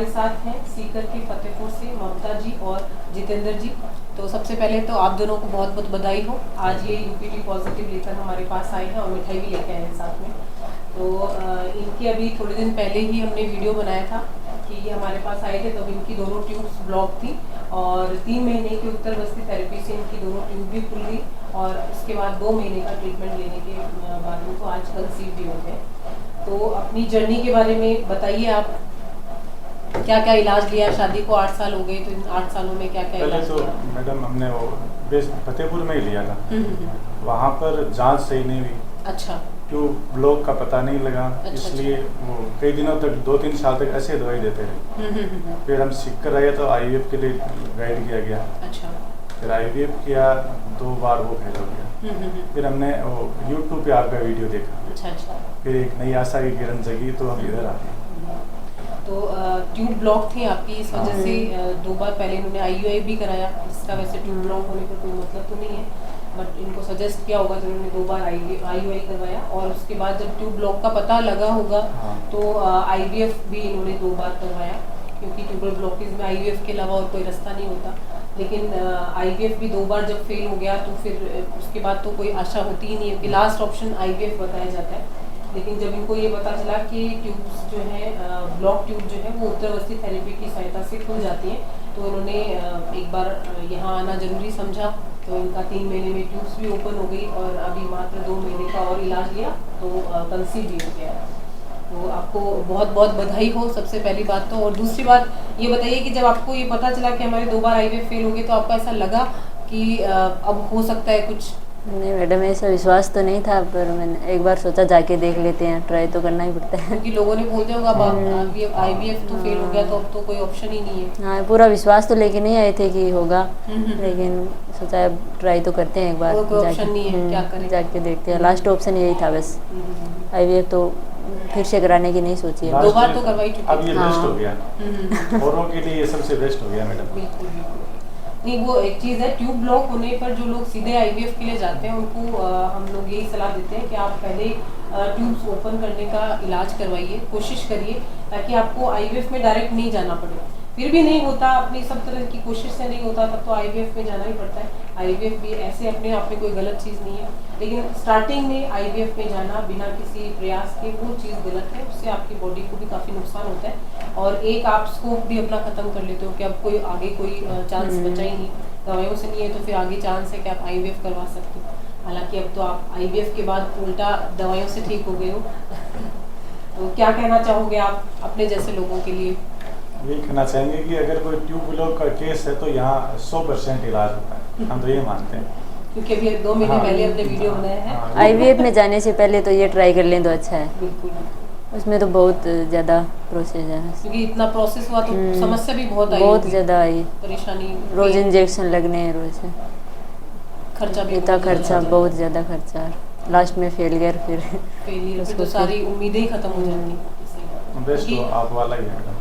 हमारे साथ हैं सीकर के फतेहपुर से ममता जी और जितेंद्र जी। तो सबसे पहले तो आप दोनों को बहुत बहुत बधाई हो, आज ये यूपीटी पॉजिटिव लेकर हमारे पास आए हैं और मिठाई भी लेके आए हैं साथ में। तो इनके अभी थोड़े दिन पहले ही हमने वीडियो बनाया था कि ये हमारे पास आए थे, तब इनकी दोनों ट्यूब्स ब्लॉक थी और 3 महीने की उत्तरबस्ती थेरेपी से इनकी दोनों ट्यूब भी खुल गई और उसके बाद 2 महीने का ट्रीटमेंट लेने के बाद उनको आज कंसीव भी हो गए। तो अपनी जर्नी के बारे में बताइए, आप क्या क्या इलाज लिया? शादी को 8 साल हो गए, तो इन 8 सालों में क्या क्या इलाज लिया? तो मैडम हमने वो फतेहपुर में ही लिया था। वहाँ पर जांच सही नहीं हुई। अच्छा। ट्यूब ब्लॉक का पता नहीं लगा। अच्छा, इसलिए वो कई दिनों तक 2-3 साल तक ऐसे दवाई देते रहे। फिर हम सीखकर आए तो आईवीएफ के लिए गाइड किया गया। अच्छा। फिर आईवीएफ किया, 2 बार वो फेल हो गया। फिर हमने वो यूट्यूब पे आपका वीडियो देखा। अच्छा। फिर एक नई आशा की किरण जगी तो हम इधर आ गए। तो ट्यूब ब्लॉक थी आपकी, इस वजह से 2 बार पहले इन्होंने आईयूआई भी कराया, जिसका वैसे ट्यूब ब्लॉक होने का कोई मतलब तो नहीं है, बट इनको सजेस्ट किया होगा तो इन्होंने 2 बार आईयूआई करवाया और उसके बाद जब ट्यूब ब्लॉक का पता लगा होगा तो आईवीएफ भी इन्होंने 2 बार करवाया, क्योंकि ट्यूबल ब्लॉकेज में आईवीएफ के अलावा और कोई रास्ता नहीं होता। लेकिन आईवीएफ भी 2 बार जब फेल हो गया तो फिर उसके बाद तो कोई आशा होती ही नहीं है कि लास्ट ऑप्शन आईवीएफ बताया जाता है। लेकिन जब इनको ये पता चला कि ट्यूब्स जो है ब्लॉक ट्यूब जो है वो उत्तरवर्ती थेरेपी की सहायता से खुल जाती हैं, तो उन्होंने एक बार यहाँ आना ज़रूरी समझा। तो इनका 3 महीने में ट्यूब्स भी ओपन हो गई और अभी मात्र 2 महीने का और इलाज लिया तो कंसीव भी हो गया। तो आपको बहुत बहुत बधाई हो सबसे पहली बात तो। और दूसरी बात ये बताइए कि जब आपको ये पता चला कि हमारे 2 बार आईवीएफ फेल हो गए तो आपको ऐसा लगा कि अब हो सकता है कुछ? नहीं मैडम, ऐसा विश्वास तो नहीं था, पर मैंने एक बार सोचा जाके देख लेते हैं, ट्राई तो करना ही पड़ता है। क्योंकि लोगों ने बोल दिया होगा आईवीएफ तो फेल हो गया तो अब तो कोई ऑप्शन ही नहीं है। हाँ, पूरा विश्वास तो लेके नहीं आए थे कि होगा, लेकिन सोचा अब ट्राई तो करते हैं एक बार, कोई ऑप्शन नहीं है, क्या करें, जाके देखते हैं। लास्ट ऑप्शन यही था बस। आईवीएफ तो फिर से कराने की नहीं सोची है। 2 बार तो करवाई चुकी। अब ये बेस्ट हो गया, औरों के लिए ये सबसे बेस्ट हो गया मैडम। बिल्कुल बिल्कुल। नहीं, वो एक चीज़ है, ट्यूब ब्लॉक होने पर जो लोग सीधे आईवीएफ के लिए जाते हैं उनको हम लोग यही सलाह देते हैं कि आप पहले ट्यूब्स ओपन करने का इलाज करवाइए, कोशिश करिए ताकि आपको आईवीएफ में डायरेक्ट नहीं जाना पड़े। फिर भी नहीं होता, अपनी सब तरह की कोशिश से नहीं होता, तब तो आईवीएफ में जाना ही पड़ता है। आईवीएफ भी ऐसे अपने आप में कोई गलत चीज़ नहीं है, लेकिन स्टार्टिंग में आईवीएफ में जाना बिना किसी प्रयास के वो चीज़ गलत है, उससे आपकी बॉडी को भी काफ़ी नुकसान होता है और एक आप स्कोप भी अपना ख़त्म कर लेते हो कि अब कोई आगे कोई चांस बचा ही नहीं, दवाइयों से नहीं है तो फिर आगे चांस है कि आप आईवीएफ करवा सकते हो। हालांकि अब तो आप आईवीएफ के बाद उल्टा दवाइयों से ठीक हो गए हो। तो क्या कहना चाहोगे आप अपने जैसे लोगों के लिए? यही कहना चाहेंगे कि अगर कोई ट्यूब ब्लॉक का केस है तो यहाँ 100% इलाज होता है, हम तो ये मानते हैं। क्योंकि अभी 2 महीने पहले अपने वीडियो बनाया है। आईवीएफ में जाने से पहले तो ये ट्राई कर लें तो अच्छा है। बिल्कुल, उसमें तो बहुत ज़्यादा प्रोसेस है, क्योंकि इतना प्रोसेस हुआ तो समस्या भी बहुत आई, बहुत ज़्यादा आई, परेशानी, रोज़ इंजेक्शन लगने हैं, रोज़ खर्चा भी, इतना खर्चा, बहुत ज़्यादा खर्चा, लास्ट में फेलियर, फिर तो सारी उम्मीदें ही खत्म हो जाती। बेस्ट तो आप वाला ही है।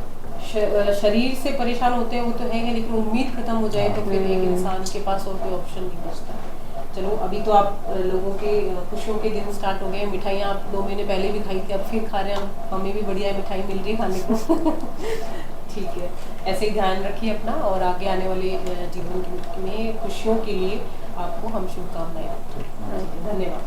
शरीर से परेशान होते हैं वो तो है, लेकिन उम्मीद खत्म हो जाए तो फिर एक इंसान के पास और कोई ऑप्शन नहीं बचता। चलो, अभी तो आप लोगों के खुशियों के दिन स्टार्ट हो गए। मिठाइयाँ आप 2 महीने पहले भी खाई थी, अब फिर खा रहे हैं, हमें भी बढ़िया मिठाई मिल रही है खाने को। ठीक है, ऐसे ही ध्यान रखिए अपना और आगे आने वाले जीवन में खुशियों के लिए आपको हम शुभकामनाएं। धन्यवाद।